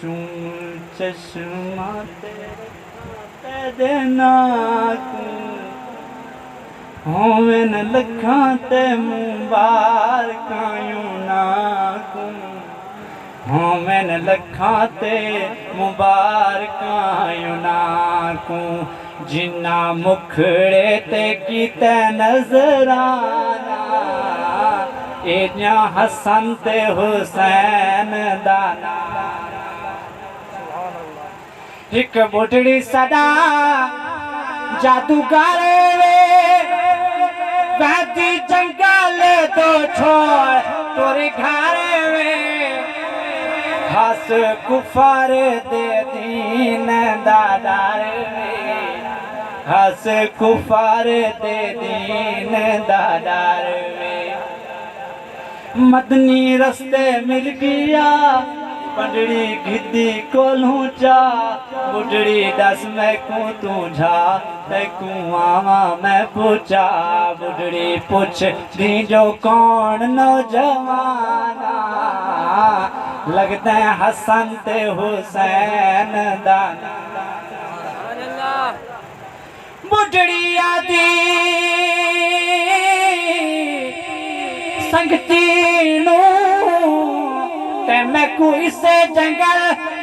चूं चश्मा तेरे नाकू होवन लखां ते मुबारकां नाकू होवन लखां ते मुबारकां नाकू जिन्ना मुखड़े ते कीते नजराना इन्ना हसन ते हुसैन दा एक बुढ़ड़ी सदा जादूगर वे वैदी जंगल तो छोड़ तोरे घर वे हस कुफर दे दीन दादार वे हस कुफर दे दीन दादार वे मदनी रस्ते मिल गया पंडड़ी गिद्दी कोलूं चा बुढ़ड़ी दस मैं को तू झा तैकू आवा मैं पूछा बुढ़ड़ी पूछ दी जो कौन नौजवाना लगते हैं हसन ते हुसैन दाना बुढ़ड़ी आदि संगती नू मैं कोई से जंगल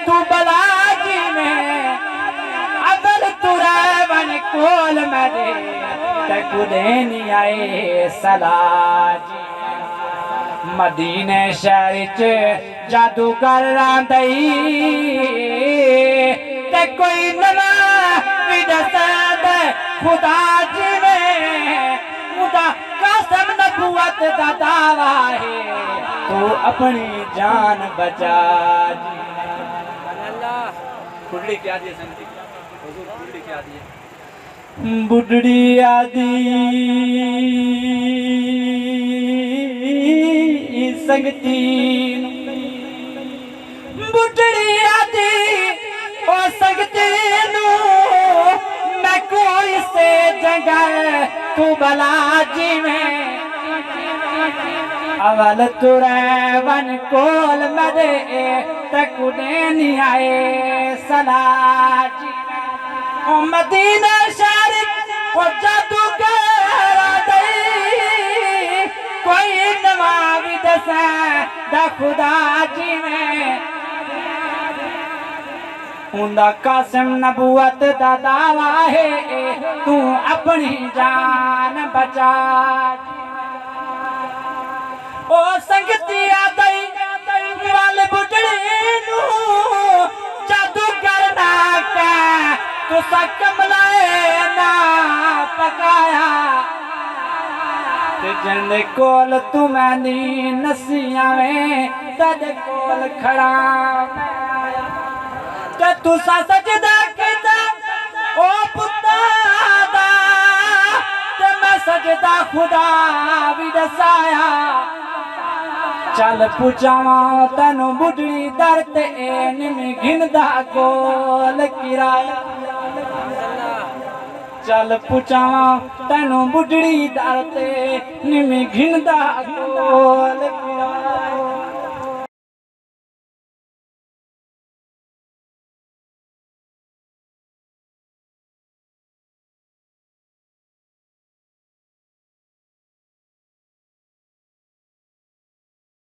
तू बलाजी में अदल तुरावन कोल मरे तकु देनी आए सलाजी मदीने शहर च जादूगर रांदई ते कोई नवा भी दसद खुदा जी में खुदा कसम नबुवत दा दावा है तू अपनी जान बचा जी बुढ़ड़ी क्या दी संगति हुजूर बुढ़ड़ी क्या दी बुढ़ड़ी आदि संगति बुढ़ड़ी आदि ओ संगति नु मैं कोई से जंगल तू बला जी में अवल तुरैवन कोल मरे तकु देनी आए सलाजी ओ मदीना शहर ओ जादूगर दई कोई नवा भी दसा दा खुदा जी में उंदा कासिम नबुवत दा दावा है तू अपनी जान बचा ओ संगती आदई वाले बुढ़ड़ी नू जादू करना के तू कमलाए ना पकाया ते जन कोल तू मैंने नसिया में तद कोल खड़ा ते तू सजदा कीता ओ पुत्ता दा ते मैं सजदा खुदा भी दसाया चल पुचावा तेन बुढ़ड़ी दर ते निमी घिनदा कोल किराया चल पुचावा तेन बुढ़ड़ी दर ते निमी घिनदा कोल किराया